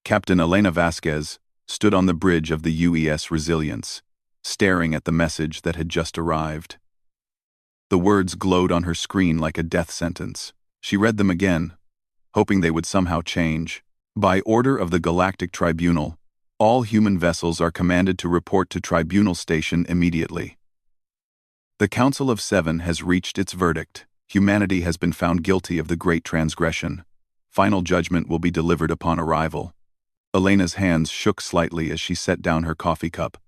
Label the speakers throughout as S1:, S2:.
S1: Captain Elena Vasquez stood on the bridge of the UES Resilience, staring at the message that had just arrived. The words glowed on her screen like a death sentence. She read them again, hoping they would somehow change. By order of the Galactic Tribunal, all human vessels are commanded to report to Tribunal Station immediately. The Council of Seven has reached its verdict. Humanity has been found guilty of the great transgression. Final judgment will be delivered upon arrival. Elena's hands shook slightly as she set down her coffee cup.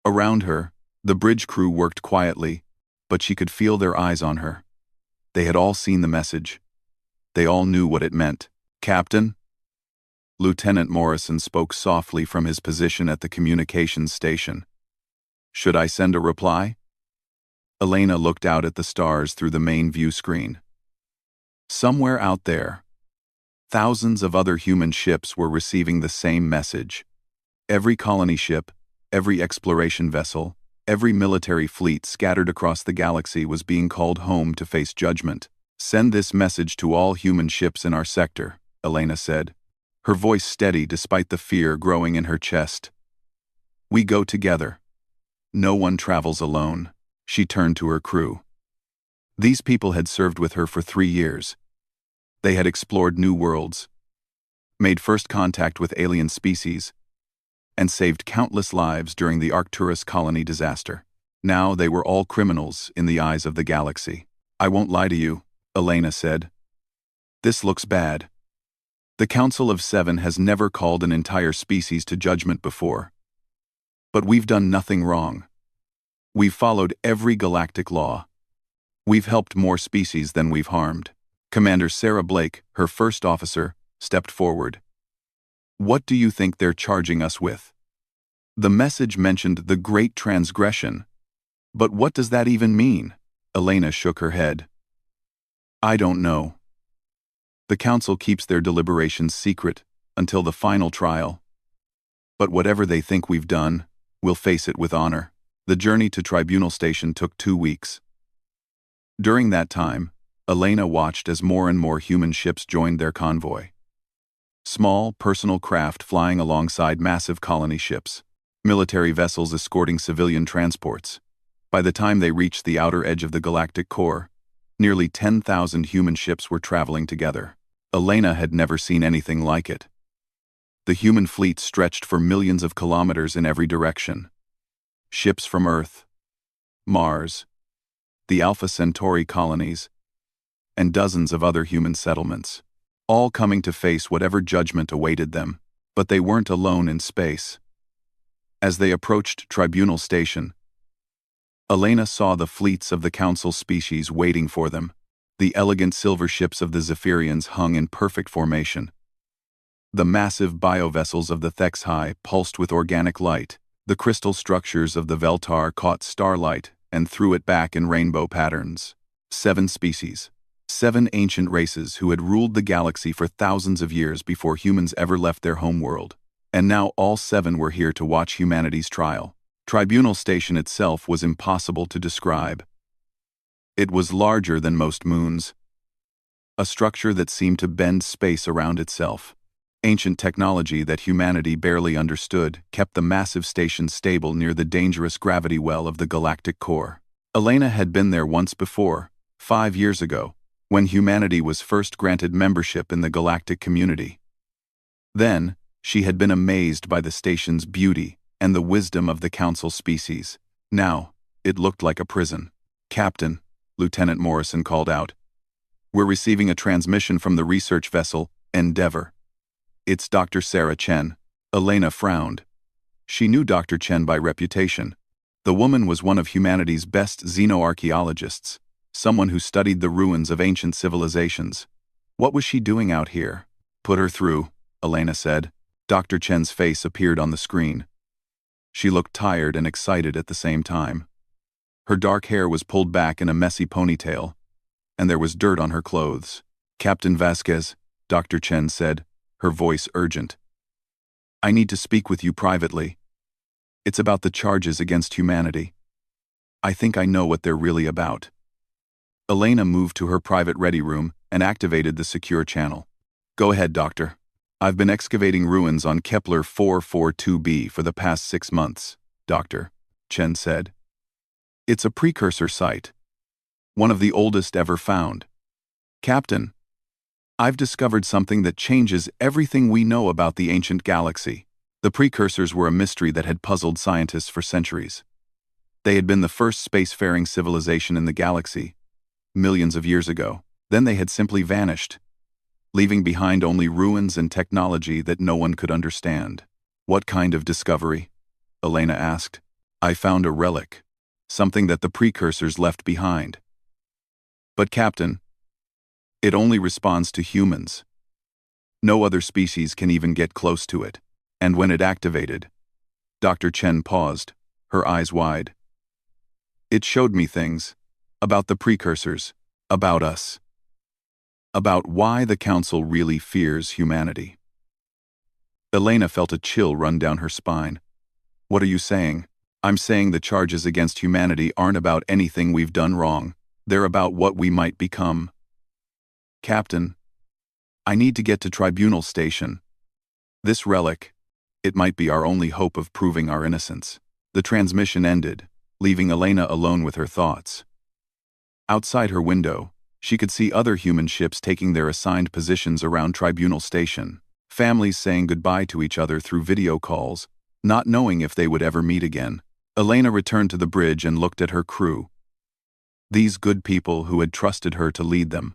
S1: Around her, the bridge crew worked quietly, but she could feel their eyes on her. They had all seen the message. They all knew what it meant. "Captain?" Lieutenant Morrison spoke softly from his position at the communications station. "Should I send a reply?" Elena looked out at the stars through the main view screen. Somewhere out there, thousands of other human ships were receiving the same message. Every colony ship, every exploration vessel, every military fleet scattered across the galaxy was being called home to face judgment. "Send this message to all human ships in our sector," Elena said, her voice steady despite the fear growing in her chest. "We go together. No one travels alone." She turned to her crew. These people had served with her for 3 years. They had explored new worlds, made first contact with alien species, and saved countless lives during the Arcturus colony disaster. Now they were all criminals in the eyes of the galaxy. "I won't lie to you," Elena said. "This looks bad. The Council of Seven has never called an entire species to judgment before. But we've done nothing wrong. We've followed every galactic law. We've helped more species than we've harmed." Commander Sarah Blake, her first officer, stepped forward. "What do you think they're charging us with?" "The message mentioned the great transgression. But what does that even mean?" Elena shook her head. "I don't know. The council keeps their deliberations secret until the final trial. But whatever they think we've done, we'll face it with honor." The journey to Tribunal Station took 2 weeks. During that time, Elena watched as more and more human ships joined their convoy. Small, personal craft flying alongside massive colony ships, military vessels escorting civilian transports. By the time they reached the outer edge of the galactic core, nearly 10,000 human ships were traveling together. Elena had never seen anything like it. The human fleet stretched for millions of kilometers in every direction. Ships from Earth, Mars, the Alpha Centauri colonies, and dozens of other human settlements, all coming to face whatever judgment awaited them. But they weren't alone in space. As they approached Tribunal Station, Elena saw the fleets of the Council species waiting for them. The elegant silver ships of the Zephyrians hung in perfect formation. The massive biovessels of the Thexhi pulsed with organic light. The crystal structures of the Veltar caught starlight and threw it back in rainbow patterns. 7 species. 7 ancient races who had ruled the galaxy for thousands of years before humans ever left their homeworld. And now all 7 were here to watch humanity's trial. Tribunal Station itself was impossible to describe. It was larger than most moons, a structure that seemed to bend space around itself. Ancient technology that humanity barely understood kept the massive station stable near the dangerous gravity well of the galactic core. Elena had been there once before, 5 years ago, when humanity was first granted membership in the galactic community. Then, she had been amazed by the station's beauty and the wisdom of the Council species. Now, it looked like a prison. "Captain," Lieutenant Morrison called out, "we're receiving a transmission from the research vessel, Endeavor." "It's Dr. Sarah Chen." Elena frowned. She knew Dr. Chen by reputation. The woman was one of humanity's best xenoarchaeologists, someone who studied the ruins of ancient civilizations. What was she doing out here? "Put her through," Elena said. Dr. Chen's face appeared on the screen. She looked tired and excited at the same time. Her dark hair was pulled back in a messy ponytail, and there was dirt on her clothes. "Captain Vasquez," Dr. Chen said, her voice urgent. "I need to speak with you privately. It's about the charges against humanity. I think I know what they're really about." Elena moved to her private ready room and activated the secure channel. "Go ahead, Doctor." I've been excavating ruins on Kepler 442b for the past 6 months, Dr. Chen said. It's a precursor site, one of the oldest ever found. Captain, I've discovered something that changes everything we know about the ancient galaxy. The precursors were a mystery that had puzzled scientists for centuries. They had been the first spacefaring civilization in the galaxy, millions of years ago. Then they had simply vanished, leaving behind only ruins and technology that no one could understand. What kind of discovery? Elena asked. I found a relic, something that the precursors left behind. But Captain, it only responds to humans. No other species can even get close to it. And when it activated, Dr. Chen paused, her eyes wide. It showed me things about the precursors, about us, about why the Council really fears humanity. Elena felt a chill run down her spine. What are you saying? I'm saying the charges against humanity aren't about anything we've done wrong. They're about what we might become. Captain, I need to get to Tribunal Station. This relic, it might be our only hope of proving our innocence. The transmission ended, leaving Elena alone with her thoughts. Outside her window, she could see other human ships taking their assigned positions around Tribunal Station, families saying goodbye to each other through video calls, not knowing if they would ever meet again. Elena returned to the bridge and looked at her crew. These good people who had trusted her to lead them.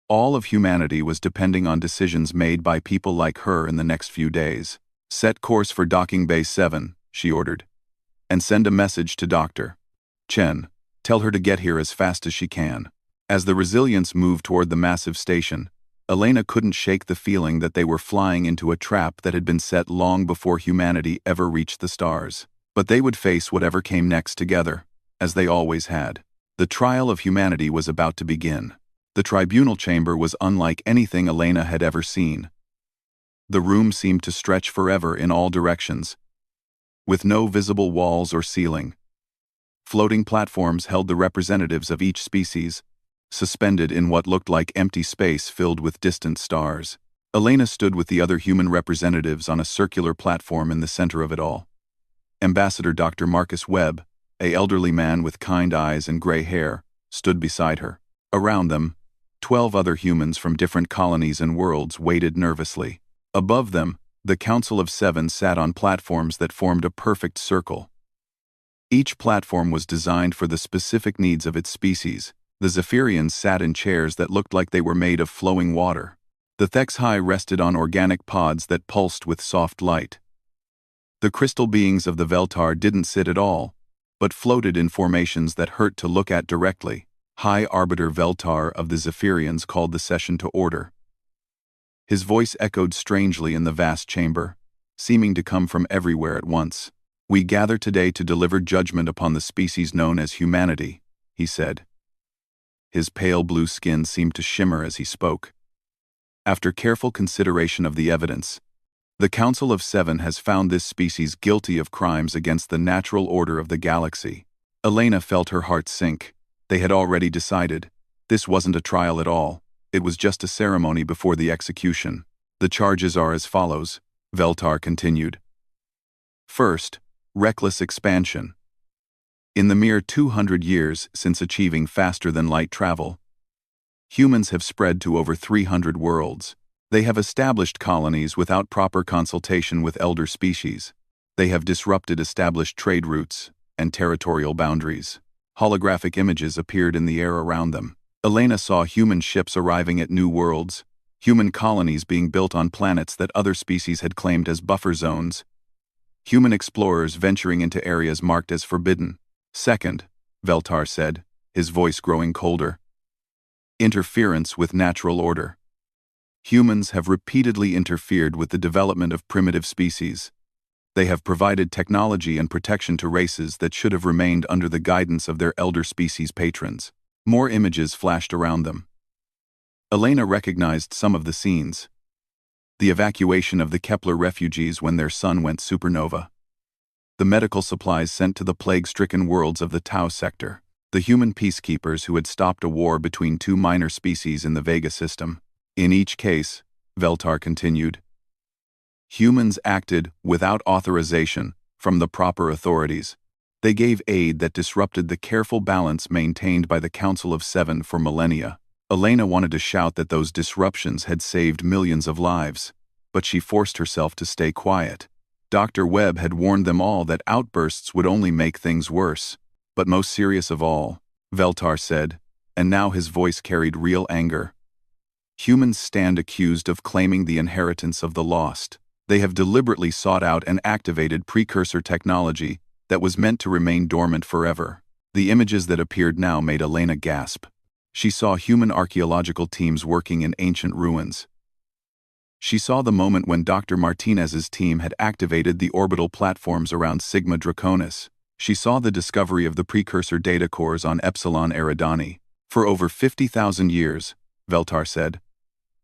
S1: All of humanity was depending on decisions made by people like her in the next few days. Set course for Docking Bay 7, she ordered. And send a message to Dr. Chen. Tell her to get here as fast as she can. As the Resilience moved toward the massive station, Elena couldn't shake the feeling that they were flying into a trap that had been set long before humanity ever reached the stars. But they would face whatever came next together, as they always had. The trial of humanity was about to begin. The tribunal chamber was unlike anything Elena had ever seen. The room seemed to stretch forever in all directions, with no visible walls or ceiling. Floating platforms held the representatives of each species, suspended in what looked like empty space filled with distant stars. Elena stood with the other human representatives on a circular platform in the center of it all. Ambassador Dr. Marcus Webb, an elderly man with kind eyes and gray hair, stood beside her. Around them, 12 other humans from different colonies and worlds waited nervously. Above them, the Council of Seven sat on platforms that formed a perfect circle. Each platform was designed for the specific needs of its species. The Zephyrians sat in chairs that looked like they were made of flowing water. The Thexhi rested on organic pods that pulsed with soft light. The crystal beings of the Veltar didn't sit at all, but floated in formations that hurt to look at directly. High Arbiter Veltar of the Zephyrians called the session to order. His voice echoed strangely in the vast chamber, seeming to come from everywhere at once. We gather today to deliver judgment upon the species known as humanity, he said. His pale blue skin seemed to shimmer as he spoke. After careful consideration of the evidence, the Council of Seven has found this species guilty of crimes against the natural order of the galaxy. Elena felt her heart sink. They had already decided. This wasn't a trial at all. It was just a ceremony before the execution. The charges are as follows, Veltar continued. First, reckless expansion. In the mere 200 years since achieving faster-than-light travel, humans have spread to over 300 worlds. They have established colonies without proper consultation with elder species. They have disrupted established trade routes and territorial boundaries. Holographic images appeared in the air around them. Elena saw human ships arriving at new worlds, human colonies being built on planets that other species had claimed as buffer zones, human explorers venturing into areas marked as forbidden. Second, Veltar said, his voice growing colder. Interference with natural order. Humans have repeatedly interfered with the development of primitive species. They have provided technology and protection to races that should have remained under the guidance of their elder species patrons. More images flashed around them. Elena recognized some of the scenes. The evacuation of the Kepler refugees when their sun went supernova. The medical supplies sent to the plague-stricken worlds of the Tau sector. The human peacekeepers who had stopped a war between two minor species in the Vega system. In each case, Veltar continued, Humans acted without authorization from the proper authorities. They gave aid that disrupted the careful balance maintained by the Council of Seven for millennia. Elena wanted to shout that those disruptions had saved millions of lives, but she forced herself to stay quiet. Dr. Webb had warned them all that outbursts would only make things worse. But most serious of all, Veltar said, and now his voice carried real anger. Humans stand accused of claiming the inheritance of the lost. They have deliberately sought out and activated precursor technology that was meant to remain dormant forever. The images that appeared now made Elena gasp. She saw human archaeological teams working in ancient ruins. She saw the moment when Dr. Martinez's team had activated the orbital platforms around Sigma Draconis. She saw the discovery of the precursor data cores on Epsilon Eridani. For over 50,000 years, Veltar said,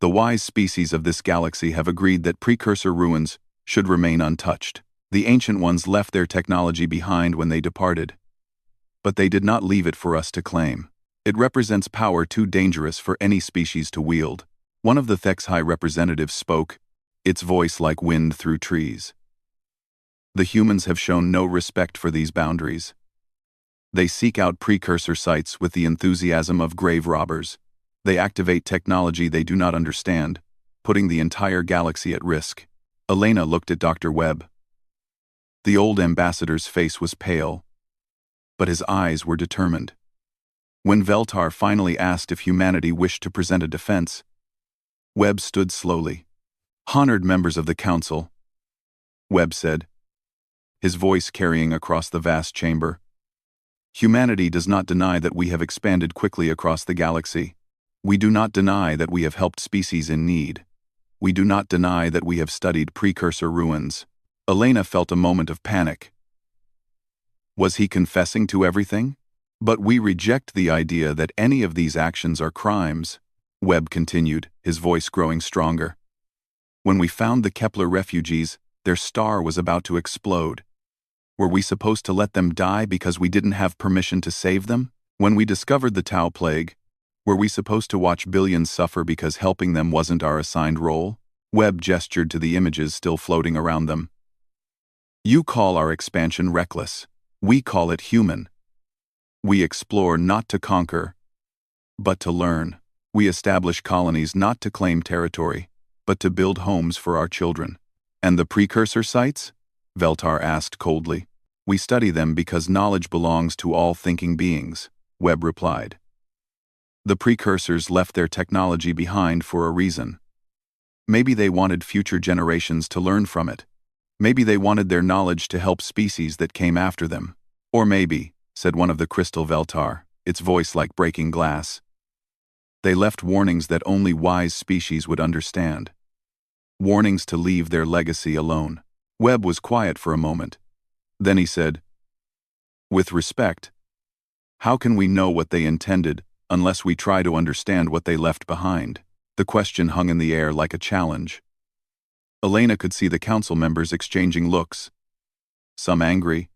S1: the wise species of this galaxy have agreed that precursor ruins should remain untouched. The ancient ones left their technology behind when they departed. But they did not leave it for us to claim. It represents power too dangerous for any species to wield. One of the Thek's high representatives spoke, its voice like wind through trees. The humans have shown no respect for these boundaries. They seek out precursor sites with the enthusiasm of grave robbers. They activate technology they do not understand, putting the entire galaxy at risk. Elena looked at Dr. Webb. The old ambassador's face was pale, but his eyes were determined. When Veltar finally asked if humanity wished to present a defense, Webb stood slowly. Honored members of the Council, Webb said, his voice carrying across the vast chamber. Humanity does not deny that we have expanded quickly across the galaxy. We do not deny that we have helped species in need. We do not deny that we have studied precursor ruins. Elena felt a moment of panic. Was he confessing to everything? But we reject the idea that any of these actions are crimes, Webb continued, his voice growing stronger. When we found the Kepler refugees, their star was about to explode. Were we supposed to let them die because we didn't have permission to save them? When we discovered the Tau plague, were we supposed to watch billions suffer because helping them wasn't our assigned role? Webb gestured to the images still floating around them. You call our expansion reckless. We call it human. We explore not to conquer, but to learn. We establish colonies not to claim territory, but to build homes for our children. And the precursor sites? Veltar asked coldly. We study them because knowledge belongs to all thinking beings, Webb replied. The precursors left their technology behind for a reason. Maybe they wanted future generations to learn from it. Maybe they wanted their knowledge to help species that came after them. Or maybe, said one of the crystal Veltar, its voice like breaking glass, they left warnings that only wise species would understand. Warnings to leave their legacy alone. Webb was quiet for a moment. Then he said, with respect, how can we know what they intended unless we try to understand what they left behind? The question hung in the air like a challenge. Elena could see the council members exchanging looks. Some angry,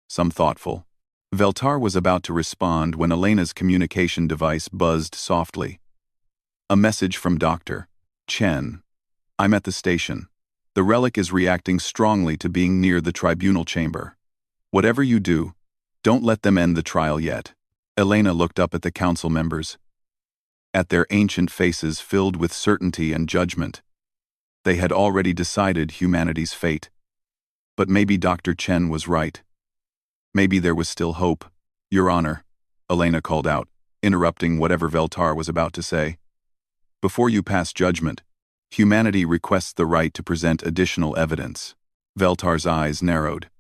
S1: some thoughtful. Veltar was about to respond when Elena's communication device buzzed softly. A message from Dr. Chen. I'm at the station. The Relic is reacting strongly to being near the tribunal chamber. Whatever you do, don't let them end the trial yet. Elena looked up at the council members. At their ancient faces filled with certainty and judgment. They had already decided humanity's fate. But maybe Dr. Chen was right. Maybe there was still hope. Your Honor, Elena called out, interrupting whatever Veltar was about to say. Before you pass judgment, humanity requests the right to present additional evidence. Veltar's eyes narrowed.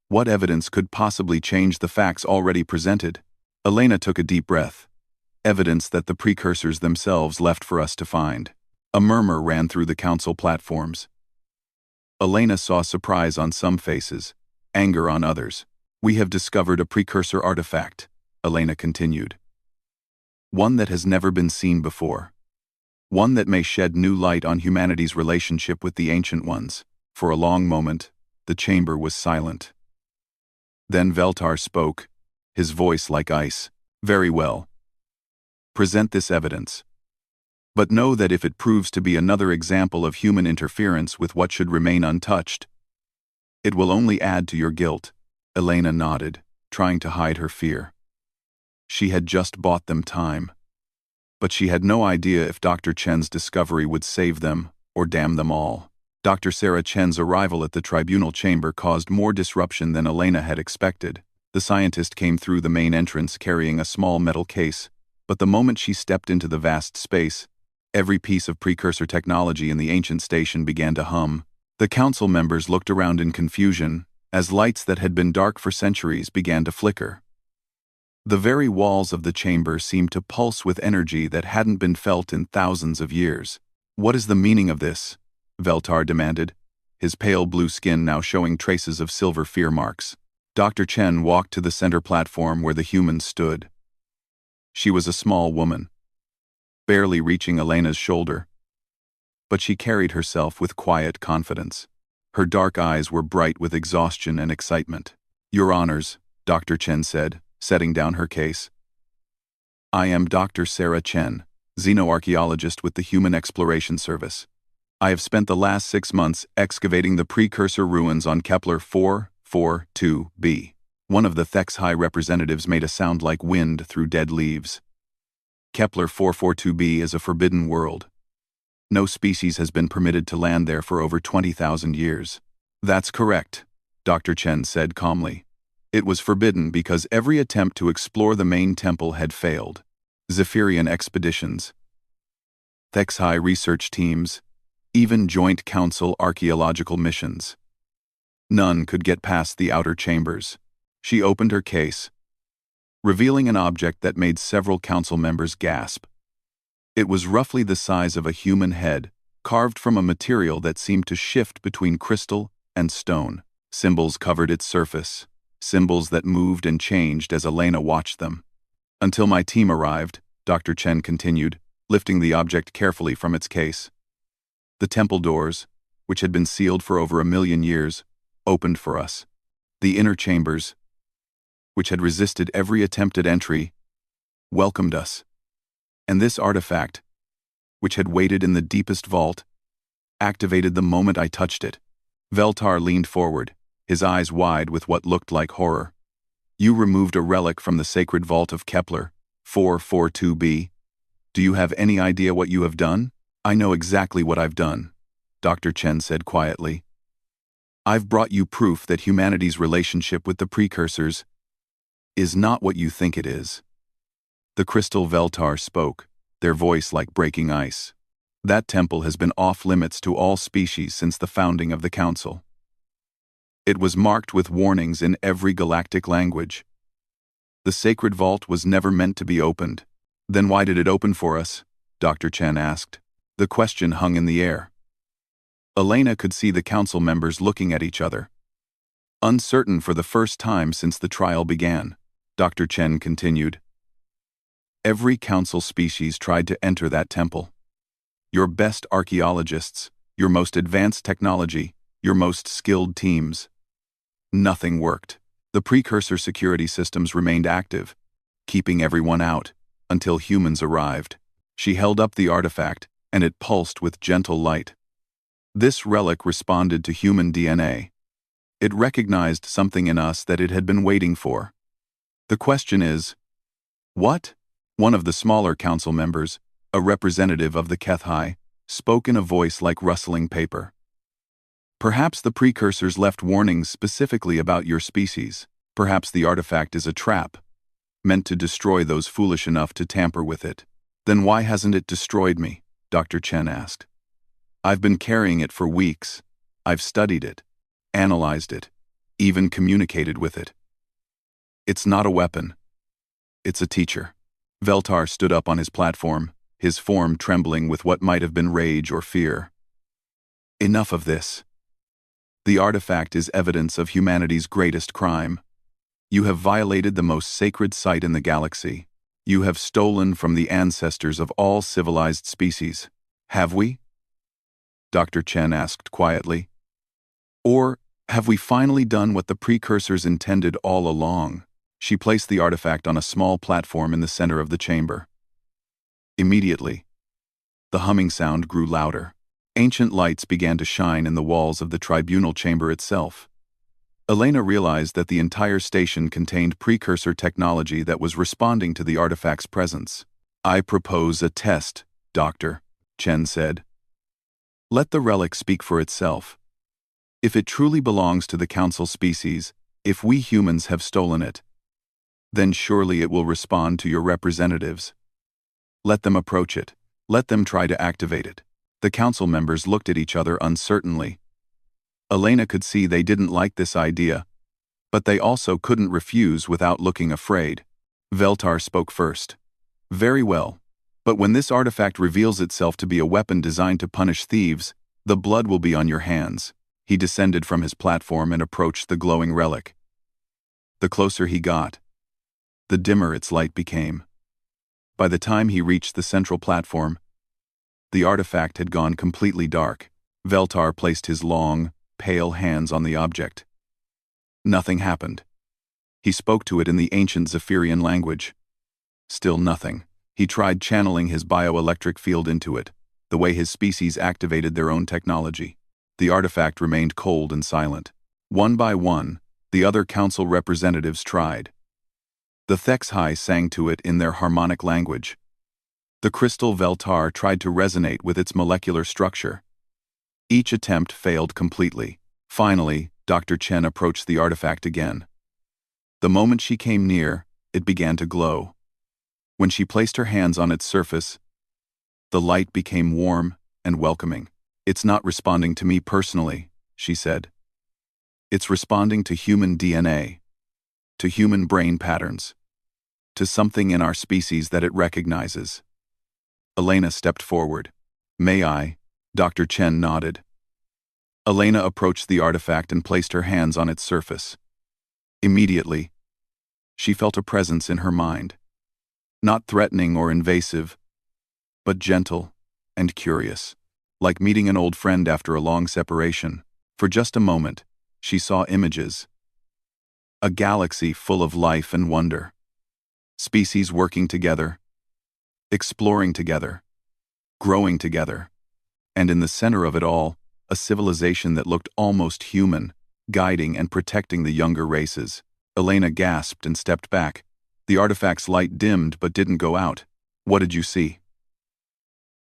S1: What evidence could possibly change the facts already presented? Elena took a deep breath. Evidence that the precursors themselves left for us to find. A murmur ran through the council platforms. Elena saw surprise on some faces, anger on others. We have discovered a precursor artifact, Elena continued. One that has never been seen before. One that may shed new light on humanity's relationship with the ancient ones. For a long moment, the chamber was silent. Then Veltar spoke, his voice like ice. Very well. Present this evidence. But know that if it proves to be another example of human interference with what should remain untouched, it will only add to your guilt." Elena nodded, trying to hide her fear. She had just bought them time. But she had no idea if Dr. Chen's discovery would save them or damn them all. Dr. Sarah Chen's arrival at the tribunal chamber caused more disruption than Elena had expected. The scientist came through the main entrance carrying a small metal case, but the moment she stepped into the vast space, every piece of precursor technology in the ancient station began to hum. The council members looked around in confusion as lights that had been dark for centuries began to flicker. The very walls of the chamber seemed to pulse with energy that hadn't been felt in thousands of years. "What is the meaning of this?" Veltar demanded, his pale blue skin now showing traces of silver fear marks. Dr. Chen walked to the center platform where the humans stood. She was a small woman, barely reaching Elena's shoulder, but she carried herself with quiet confidence. Her dark eyes were bright with exhaustion and excitement. "Your honors," Dr. Chen said, setting down her case. "I am Dr. Sarah Chen, xenoarchaeologist with the Human Exploration Service. I have spent the last 6 months excavating the precursor ruins on Kepler 442b. One of the Thek's High representatives made a sound like wind through dead leaves. Kepler 442b is a forbidden world. No species has been permitted to land there for over 20,000 years. "That's correct," Dr. Chen said calmly. "It was forbidden because every attempt to explore the main temple had failed. Zephyrian expeditions, Thek's High research teams, even joint council archaeological missions. None could get past the outer chambers." She opened her case, revealing an object that made several council members gasp. It was roughly the size of a human head, carved from a material that seemed to shift between crystal and stone. Symbols covered its surface, symbols that moved and changed as Elena watched them. "Until my team arrived," Dr. Chen continued, lifting the object carefully from its case. "The temple doors, which had been sealed for over 1,000,000 years, opened for us. The inner chambers, which had resisted every attempt at entry, welcomed us. And this artifact, which had waited in the deepest vault, activated the moment I touched it." Veltar leaned forward, his eyes wide with what looked like horror. "You removed a relic from the sacred vault of Kepler 442b. Do you have any idea what you have done?" "I know exactly what I've done," Dr. Chen said quietly. "I've brought you proof that humanity's relationship with the precursors is not what you think it is." The crystal Veltar spoke, their voice like breaking ice. "That temple has been off-limits to all species since the founding of the Council. It was marked with warnings in every galactic language. The sacred vault was never meant to be opened." "Then why did it open for us?" Dr. Chen asked. The question hung in the air. Elena could see the council members looking at each other. "Uncertain for the first time since the trial began," Dr. Chen continued. "Every council species tried to enter that temple. Your best archaeologists, your most advanced technology, your most skilled teams. Nothing worked. The precursor security systems remained active, keeping everyone out, until humans arrived." She held up the artifact, and it pulsed with gentle light. This relic responded to human DNA. It recognized something in us that it had been waiting for. "The question is, what?" One of the smaller council members, a representative of the HFY, spoke in a voice like rustling paper. "Perhaps the precursors left warnings specifically about your species. Perhaps the artifact is a trap, meant to destroy those foolish enough to tamper with it." "Then why hasn't it destroyed me?" Dr. Chen asked. "I've been carrying it for weeks. I've studied it, analyzed it, even communicated with it. It's not a weapon. It's a teacher." Veltar stood up on his platform, his form trembling with what might have been rage or fear. "Enough of this. The artifact is evidence of humanity's greatest crime. You have violated the most sacred site in the galaxy. You have stolen from the ancestors of all civilized species. Have we?" Dr. Chen asked quietly. "Or have we finally done what the precursors intended all along?" She placed the artifact on a small platform in the center of the chamber. Immediately, The humming sound grew louder. Ancient lights began to shine in the walls of the tribunal chamber itself. Elena realized that the entire station contained precursor technology that was responding to the artifact's presence. "I propose a test, Doctor," Chen said. "Let the relic speak for itself. If it truly belongs to the Council species, if we humans have stolen it, then surely it will respond to your representatives. Let them approach it. Let them try to activate it." The council members looked at each other uncertainly. Elena could see they didn't like this idea, but they also couldn't refuse without looking afraid. Veltar spoke first. "Very well. But when this artifact reveals itself to be a weapon designed to punish thieves, the blood will be on your hands." He descended from his platform and approached the glowing relic. The closer he got, the dimmer its light became. By the time he reached the central platform, the artifact had gone completely dark. Veltar placed his long, pale hands on the object. Nothing happened. He spoke to it in the ancient Zephyrian language. Still nothing. He tried channeling his bioelectric field into it, the way his species activated their own technology. The artifact remained cold and silent. One by one, the other council representatives tried. The Thexhai sang to it in their harmonic language. The crystal Veltar tried to resonate with its molecular structure. Each attempt failed completely. Finally, Dr. Chen approached the artifact again. The moment she came near, it began to glow. When she placed her hands on its surface, the light became warm and welcoming. "It's not responding to me personally," she said. "It's responding to human DNA, to human brain patterns, to something in our species that it recognizes." Elena stepped forward. "May I?" Dr. Chen nodded. Elena approached the artifact and placed her hands on its surface. Immediately, she felt a presence in her mind. Not threatening or invasive, but gentle and curious. Like meeting an old friend after a long separation. For just a moment, she saw images. A galaxy full of life and wonder. Species working together, exploring together, growing together. And in the center of it all, a civilization that looked almost human, guiding and protecting the younger races. Elena gasped and stepped back. The artifact's light dimmed but didn't go out. "What did you see?"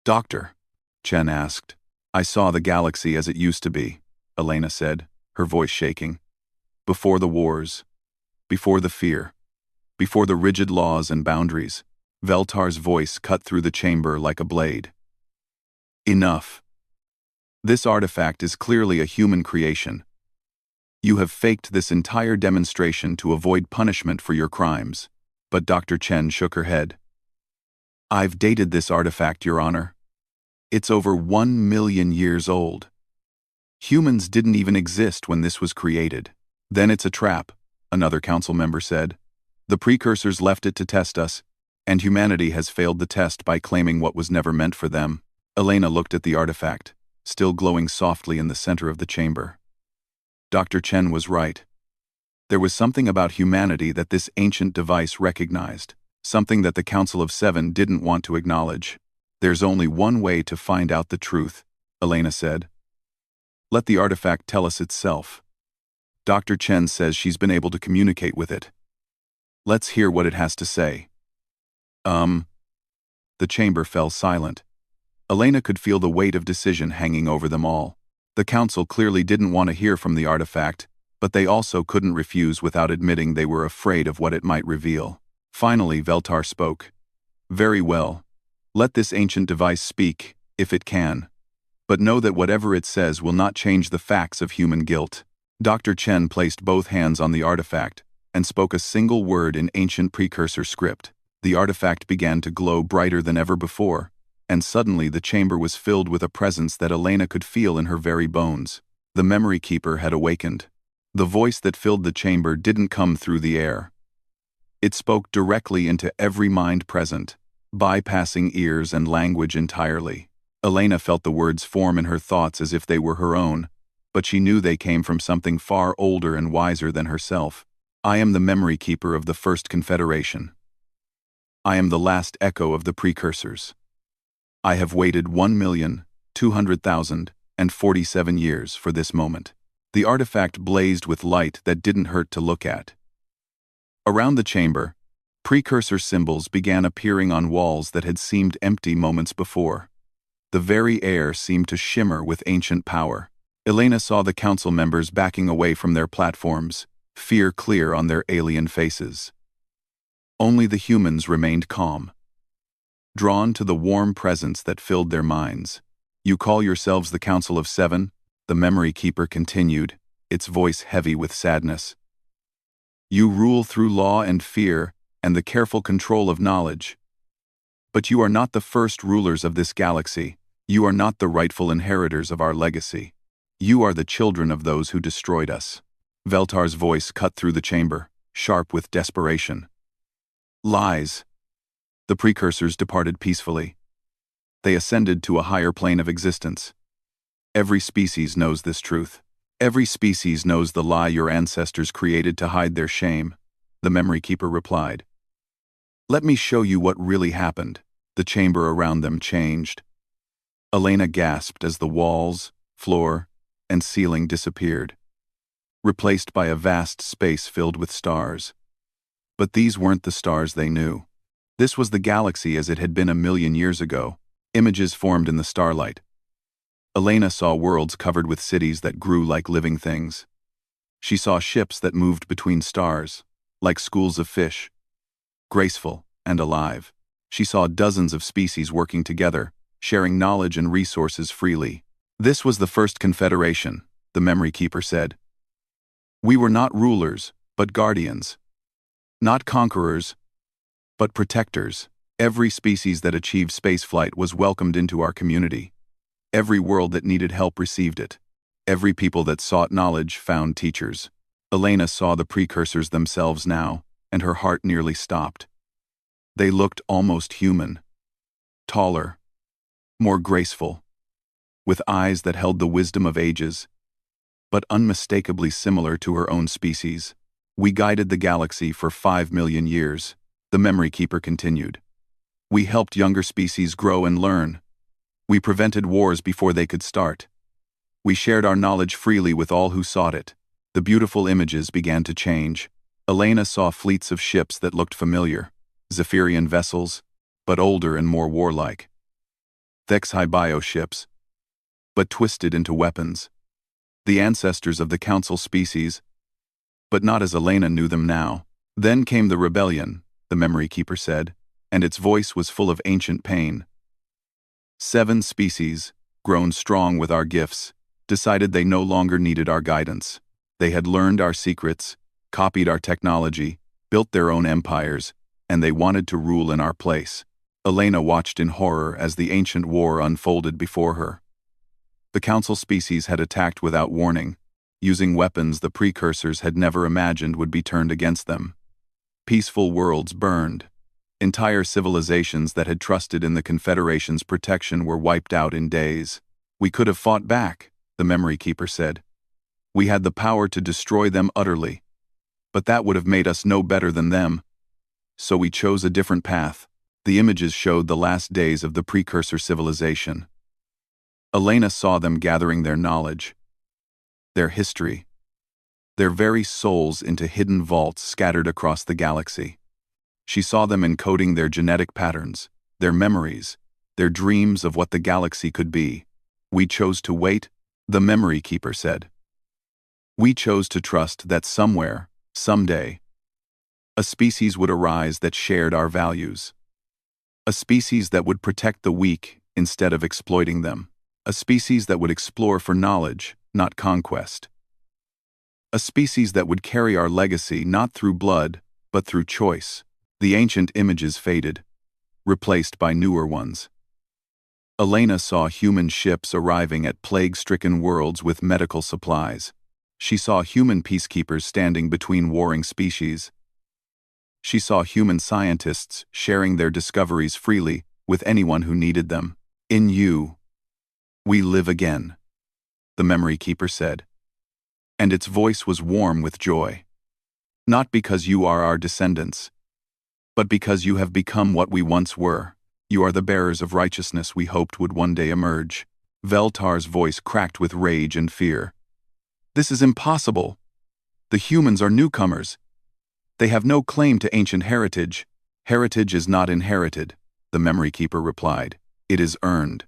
S1: "Doctor," Chen asked. "I saw the galaxy as it used to be," Elena said, her voice shaking. "Before the wars, before the fear, before the rigid laws and boundaries." Veltar's voice cut through the chamber like a blade. "Enough. This artifact is clearly a human creation. You have faked this entire demonstration to avoid punishment for your crimes." But Dr. Chen shook her head. "I've dated this artifact, Your Honor. It's over 1 million years old. Humans didn't even exist when this was created." "Then it's a trap," another council member said. "The precursors left it to test us, and humanity has failed the test by claiming what was never meant for them." Elena looked at the artifact, still glowing softly in the center of the chamber. Dr. Chen was right. There was something about humanity that this ancient device recognized, something that the Council of Seven didn't want to acknowledge. "There's only one way to find out the truth," Elena said. "Let the artifact tell us itself. Dr. Chen says she's been able to communicate with it. Let's hear what it has to say." The chamber fell silent. Elena could feel the weight of decision hanging over them all. The council clearly didn't want to hear from the artifact, but they also couldn't refuse without admitting they were afraid of what it might reveal. Finally, Veltar spoke. "Very well. Let this ancient device speak, if it can. But know that whatever it says will not change the facts of human guilt." Dr. Chen placed both hands on the artifact and spoke a single word in ancient precursor script. The artifact began to glow brighter than ever before, and suddenly the chamber was filled with a presence that Elena could feel in her very bones. The memory keeper had awakened. The voice that filled the chamber didn't come through the air. It spoke directly into every mind present, bypassing ears and language entirely. Elena felt the words form in her thoughts as if they were her own, but she knew they came from something far older and wiser than herself. "I am the memory keeper of the First Confederation. I am the last echo of the precursors. I have waited 1,200,047 years for this moment. The artifact blazed with light that didn't hurt to look at. Around the chamber, precursor symbols began appearing on walls that had seemed empty moments before. The very air seemed to shimmer with ancient power. Elena saw the council members backing away from their platforms, fear clear on their alien faces. Only the humans remained calm, drawn to the warm presence that filled their minds. "You call yourselves the Council of Seven?" the Memory Keeper continued, its voice heavy with sadness. "You rule through law and fear and the careful control of knowledge. But you are not the first rulers of this galaxy. You are not the rightful inheritors of our legacy. You are the children of those who destroyed us." Veltar's voice cut through the chamber, sharp with desperation. "Lies." The precursors departed peacefully. They ascended to a higher plane of existence. "Every species knows this truth. Every species knows the lie your ancestors created to hide their shame," the Memory Keeper replied. "Let me show you what really happened." The chamber around them changed. Elena gasped as the walls, floor, and ceiling disappeared, replaced by a vast space filled with stars. But these weren't the stars they knew. This was the galaxy as it had been 1,000,000 years ago. Images formed in the starlight. Elena saw worlds covered with cities that grew like living things. She saw ships that moved between stars, like schools of fish, graceful and alive. She saw dozens of species working together, sharing knowledge and resources freely. "This was the first confederation," the Memory Keeper said. "We were not rulers, but guardians. Not conquerors, but protectors. Every species that achieved spaceflight was welcomed into our community. Every world that needed help received it. Every people that sought knowledge found teachers." Elena saw the precursors themselves now, and her heart nearly stopped. They looked almost human. Taller, more graceful, with eyes that held the wisdom of ages, but unmistakably similar to her own species. "We guided the galaxy for 5,000,000 years, the Memory Keeper continued. "We helped younger species grow and learn. We prevented wars before they could start. We shared our knowledge freely with all who sought it." The beautiful images began to change. Elena saw fleets of ships that looked familiar, Zephyrian vessels, but older and more warlike. Thexhi bioships, but twisted into weapons. The ancestors of the Council species, but not as Elena knew them now. "Then came the rebellion," the Memory Keeper said, and its voice was full of ancient pain. 7 species, grown strong with our gifts, decided they no longer needed our guidance. They had learned our secrets, copied our technology, built their own empires, and they wanted to rule in our place. Elena watched in horror as the ancient war unfolded before her. The Council species had attacked without warning, using weapons the precursors had never imagined would be turned against them. Peaceful worlds burned. Entire civilizations that had trusted in the Confederation's protection were wiped out in days. "We could have fought back," the Memory Keeper said. "We had the power to destroy them utterly. But that would have made us no better than them. So we chose a different path." The images showed the last days of the precursor civilization. Elena saw them gathering their knowledge, their history, their very souls into hidden vaults scattered across the galaxy. She saw them encoding their genetic patterns, their memories, their dreams of what the galaxy could be. "We chose to wait," the Memory Keeper said. "We chose to trust that somewhere, someday, a species would arise that shared our values. A species that would protect the weak instead of exploiting them. A species that would explore for knowledge, not conquest. A species that would carry our legacy not through blood, but through choice." The ancient images faded, replaced by newer ones. Elena saw human ships arriving at plague-stricken worlds with medical supplies. She saw human peacekeepers standing between warring species. She saw human scientists sharing their discoveries freely with anyone who needed them. "In you, we live again," the Memory Keeper said. And its voice was warm with joy. "Not because you are our descendants, but because you have become what we once were." You are the bearers of righteousness we hoped would one day emerge. Veltar's voice cracked with rage and fear. This is impossible. The humans are newcomers. They have no claim to ancient heritage. Heritage is not inherited, the Memory Keeper replied. It is earned.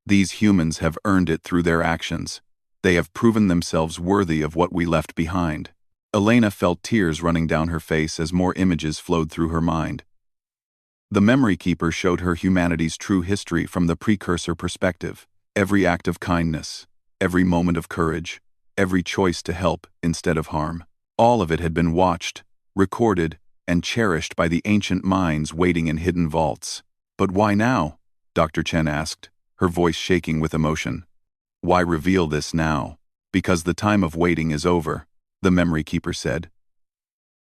S1: These humans have earned it through their actions. They have proven themselves worthy of what we left behind. Elena felt tears running down her face as more images flowed through her mind. The Memory Keeper showed her humanity's true history from the precursor perspective. Every act of kindness, every moment of courage, every choice to help instead of harm. All of it had been watched, recorded, and cherished by the ancient minds waiting in hidden vaults. But why now? Dr. Chen asked, her voice shaking with emotion. Why reveal this now? Because the time of waiting is over, the Memory Keeper said.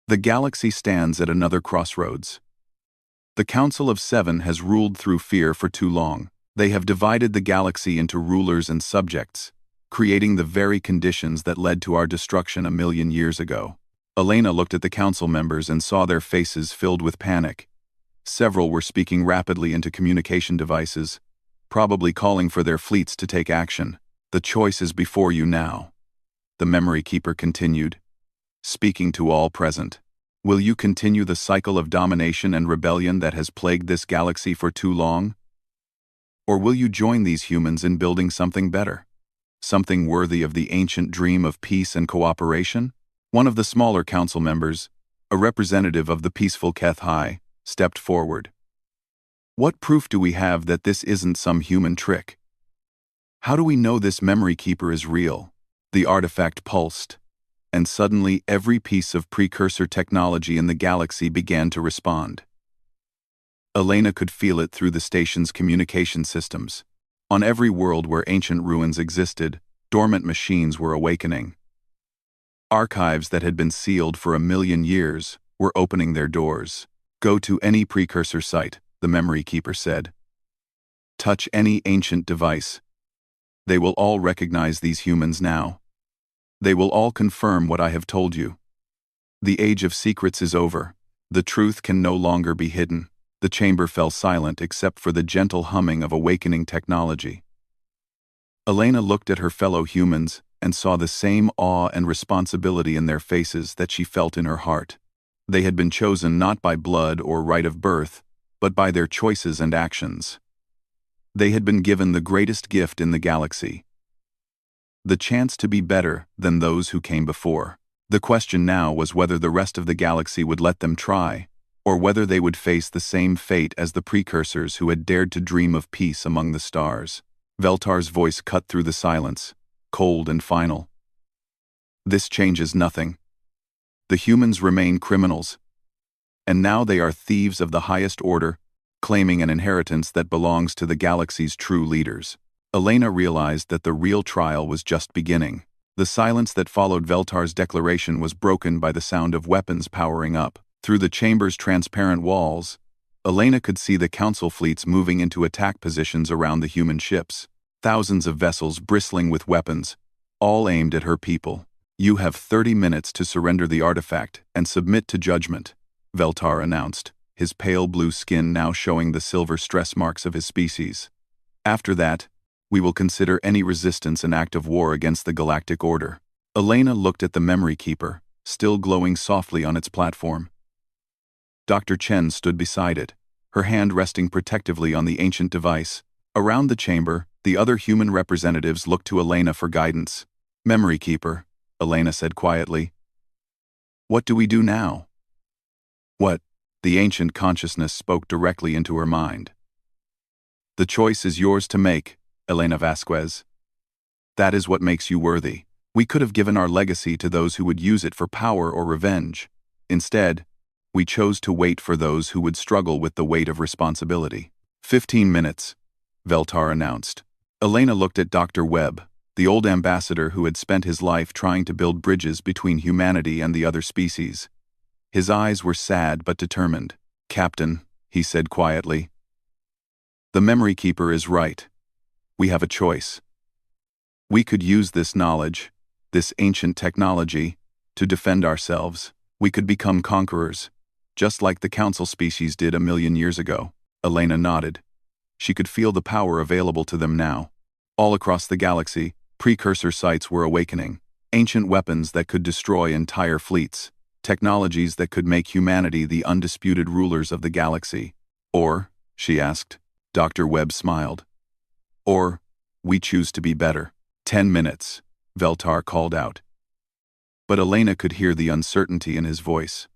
S1: The galaxy stands at another crossroads. The Council of Seven has ruled through fear for too long. They have divided the galaxy into rulers and subjects, creating the very conditions that led to our destruction 1,000,000 years ago. Elena looked at the council members and saw their faces filled with panic. Several were speaking rapidly into communication devices, probably calling for their fleets to take action. The choice is before you now, the Memory Keeper continued, speaking to all present. Will you continue the cycle of domination and rebellion that has plagued this galaxy for too long? Or will you join these humans in building something better? Something worthy of the ancient dream of peace and cooperation? One of the smaller council members, a representative of the peaceful Keth High, stepped forward. What proof do we have that this isn't some human trick? How do we know this Memory Keeper is real? The artifact pulsed, and suddenly every piece of precursor technology in the galaxy began to respond. Elena could feel it through the station's communication systems. On every world where ancient ruins existed, dormant machines were awakening. Archives that had been sealed for 1,000,000 years were opening their doors. Go to any precursor site, the Memory Keeper said. Touch any ancient device. They will all recognize these humans now. They will all confirm what I have told you. The age of secrets is over. The truth can no longer be hidden. The chamber fell silent except for the gentle humming of awakening technology. Elena looked at her fellow humans and saw the same awe and responsibility in their faces that she felt in her heart. They had been chosen not by blood or right of birth, but by their choices and actions. They had been given the greatest gift in the galaxy, the chance to be better than those who came before. The question now was whether the rest of the galaxy would let them try, or whether they would face the same fate as the precursors who had dared to dream of peace among the stars. Veltar's voice cut through the silence, cold and final. This changes nothing. The humans remain criminals, and now they are thieves of the highest order, claiming an inheritance that belongs to the galaxy's true leaders. Elena realized that the real trial was just beginning. The silence that followed Veltar's declaration was broken by the sound of weapons powering up. Through the chamber's transparent walls, Elena could see the council fleets moving into attack positions around the human ships. Thousands of vessels bristling with weapons, all aimed at her people. You have 30 minutes to surrender the artifact and submit to judgment, Veltar announced, his pale blue skin now showing the silver stress marks of his species. After that, we will consider any resistance an act of war against the Galactic Order. Elena looked at the Memory Keeper, still glowing softly on its platform. Dr. Chen stood beside it, her hand resting protectively on the ancient device. Around the chamber, the other human representatives looked to Elena for guidance. Memory Keeper, Elena said quietly. What do we do now? What? The ancient consciousness spoke directly into her mind. The choice is yours to make, Elena Vasquez. That is what makes you worthy. We could have given our legacy to those who would use it for power or revenge. Instead, we chose to wait for those who would struggle with the weight of responsibility. 15 minutes, Veltar announced. Elena looked at Dr. Webb, the old ambassador who had spent his life trying to build bridges between humanity and the other species. His eyes were sad but determined. Captain, he said quietly. The Memory Keeper is right. We have a choice. We could use this knowledge, this ancient technology, to defend ourselves. We could become conquerors, just like the council species did 1,000,000 years ago. Elena nodded. She could feel the power available to them now. All across the galaxy, precursor sites were awakening. Ancient weapons that could destroy entire fleets. Technologies that could make humanity the undisputed rulers of the galaxy. Or, she asked. Dr. Webb smiled. Or, we choose to be better. 10 minutes, Veltar called out. But Elena could hear the uncertainty in his voice.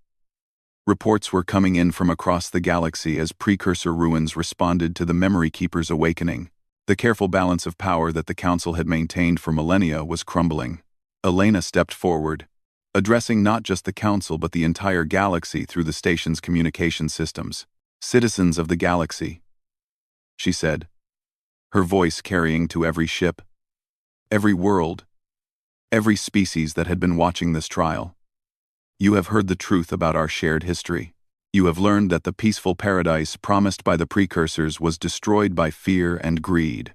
S1: Reports were coming in from across the galaxy as precursor ruins responded to the Memory Keeper's awakening. The careful balance of power that the Council had maintained for millennia was crumbling. Elena stepped forward, addressing not just the Council but the entire galaxy through the station's communication systems. Citizens of the galaxy, she said, her voice carrying to every ship, every world, every species that had been watching this trial. You have heard the truth about our shared history. You have learned that the peaceful paradise promised by the precursors was destroyed by fear and greed.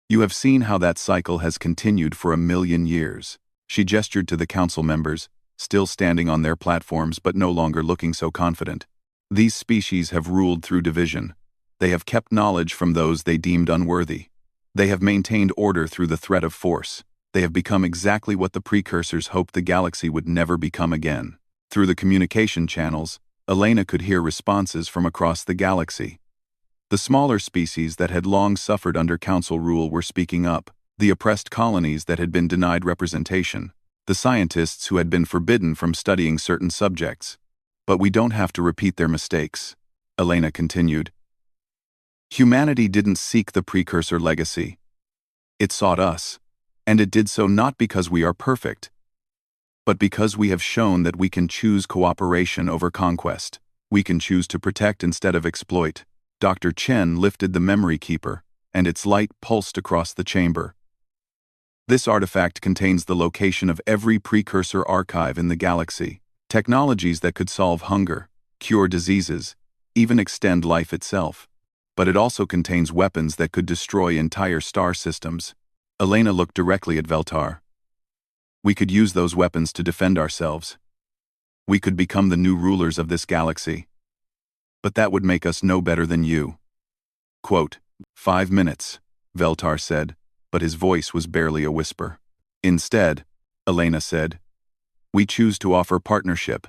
S1: You have seen how that cycle has continued for 1,000,000 years. She gestured to the council members, still standing on their platforms but no longer looking so confident. These species have ruled through division. They have kept knowledge from those they deemed unworthy. They have maintained order through the threat of force. They have become exactly what the precursors hoped the galaxy would never become again. Through the communication channels, Elena could hear responses from across the galaxy. The smaller species that had long suffered under council rule were speaking up, the oppressed colonies that had been denied representation, the scientists who had been forbidden from studying certain subjects. But we don't have to repeat their mistakes, Elena continued. Humanity didn't seek the precursor legacy. It sought us. And it did so not because we are perfect, but because we have shown that we can choose cooperation over conquest. We can choose to protect instead of exploit. Dr. Chen lifted the Memory Keeper, and its light pulsed across the chamber. This artifact contains the location of every precursor archive in the galaxy, technologies that could solve hunger, cure diseases, even extend life itself. But it also contains weapons that could destroy entire star systems. Elena looked directly at Veltar. We could use those weapons to defend ourselves. We could become the new rulers of this galaxy. But that would make us no better than you. Quote, 5 minutes, Veltar said, but his voice was barely a whisper. Instead, Elena said, we choose to offer partnership.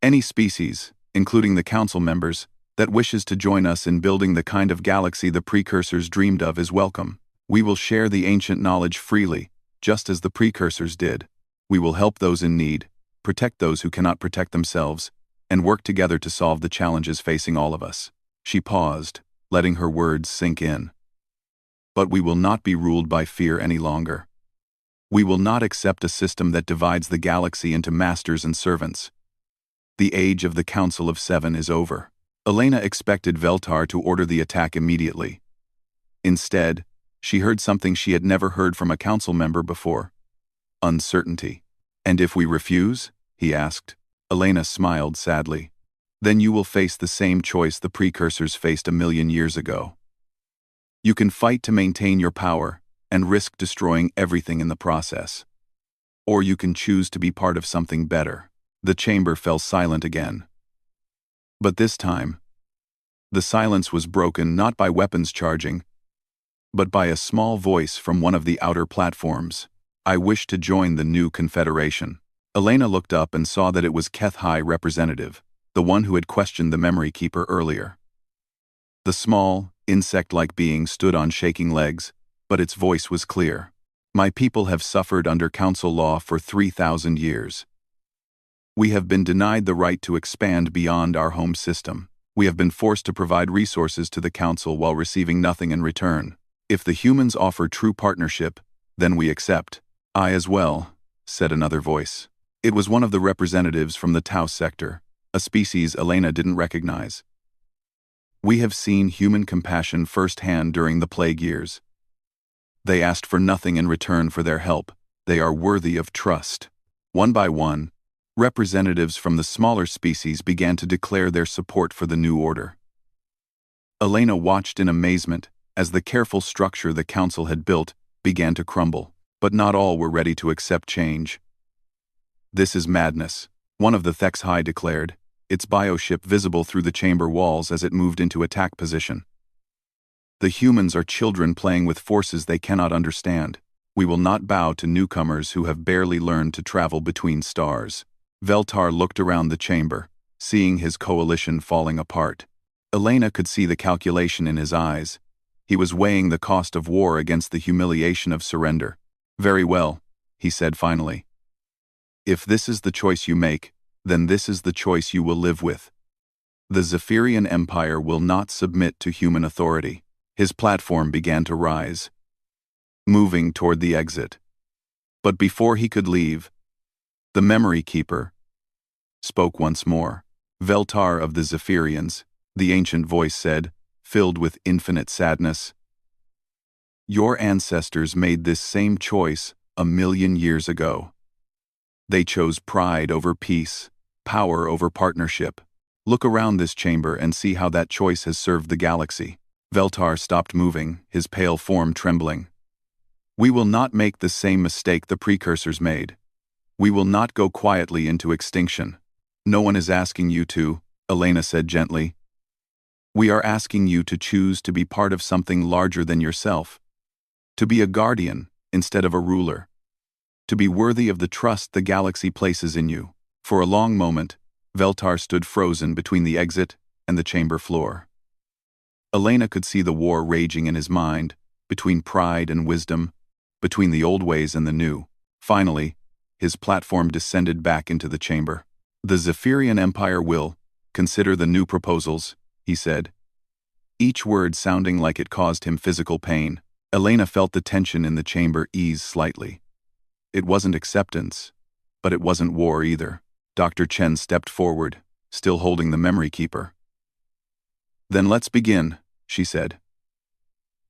S1: Any species, including the council members, that wishes to join us in building the kind of galaxy the precursors dreamed of is welcome. We will share the ancient knowledge freely, just as the precursors did. We will help those in need, protect those who cannot protect themselves, and work together to solve the challenges facing all of us. She paused, letting her words sink in. But we will not be ruled by fear any longer. We will not accept a system that divides the galaxy into masters and servants. The age of the Council of Seven is over. Elena expected Veltar to order the attack immediately. Instead, she heard something she had never heard from a council member before. Uncertainty. And if we refuse? He asked. Elena smiled sadly. Then you will face the same choice the precursors faced 1,000,000 years ago. You can fight to maintain your power and risk destroying everything in the process. Or you can choose to be part of something better. The chamber fell silent again. But this time, the silence was broken not by weapons charging, but by a small voice from one of the outer platforms. I wish to join the new confederation. Elena looked up and saw that it was Keth High representative, the one who had questioned the Memory Keeper earlier. The small, insect-like being stood on shaking legs, but its voice was clear. My people have suffered under council law for 3,000 years. We have been denied the right to expand beyond our home system. We have been forced to provide resources to the council while receiving nothing in return. If the humans offer true partnership, then we accept. I as well, said another voice. It was one of the representatives from the Tau sector, a species Elena didn't recognize. We have seen human compassion firsthand during the plague years. They asked for nothing in return for their help. They are worthy of trust. One by one, representatives from the smaller species began to declare their support for the new order. Elena watched in amazement as the careful structure the council had built began to crumble, but not all were ready to accept change. This is madness, one of the Thex High declared, its bioship visible through the chamber walls as it moved into attack position. The humans are children playing with forces they cannot understand. We will not bow to newcomers who have barely learned to travel between stars. Veltar looked around the chamber, seeing his coalition falling apart. Elena could see the calculation in his eyes. He was weighing the cost of war against the humiliation of surrender. Very well, he said finally. If this is the choice you make, then this is the choice you will live with. The Zephyrian Empire will not submit to human authority. His platform began to rise, moving toward the exit. But before he could leave, the Memory Keeper spoke once more. Veltar of the Zephyrians, the ancient voice said, filled with infinite sadness. Your ancestors made this same choice 1,000,000 years ago. They chose pride over peace, power over partnership. Look around this chamber and see how that choice has served the galaxy. Veltar stopped moving, his pale form trembling. We will not make the same mistake the precursors made. We will not go quietly into extinction. No one is asking you to, Elena said gently. We are asking you to choose to be part of something larger than yourself. To be a guardian instead of a ruler. To be worthy of the trust the galaxy places in you. For a long moment, Veltar stood frozen between the exit and the chamber floor. Elena could see the war raging in his mind, between pride and wisdom, between the old ways and the new. Finally, his platform descended back into the chamber. The Zephyrian Empire will consider the new proposals, he said, each word sounding like it caused him physical pain. Elena felt the tension in the chamber ease slightly. It wasn't acceptance, but it wasn't war either. Dr. Chen stepped forward, still holding the Memory Keeper. Then let's begin, she said.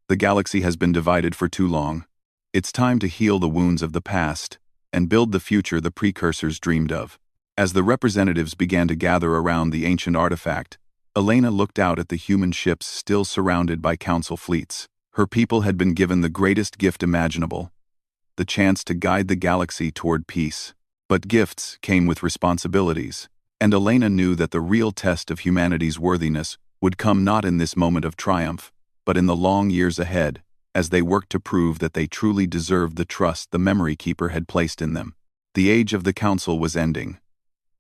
S1: The galaxy has been divided for too long. It's time to heal the wounds of the past and build the future the precursors dreamed of. As the representatives began to gather around the ancient artifact, Elena looked out at the human ships still surrounded by council fleets. Her people had been given the greatest gift imaginable, the chance to guide the galaxy toward peace. But gifts came with responsibilities, and Elena knew that the real test of humanity's worthiness would come not in this moment of triumph, but in the long years ahead, as they worked to prove that they truly deserved the trust the Memory Keeper had placed in them. The age of the Council was ending.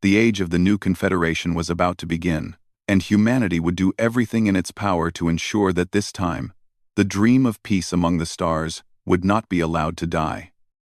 S1: The age of the new Confederation was about to begin, and humanity would do everything in its power to ensure that this time, the dream of peace among the stars would not be allowed to die.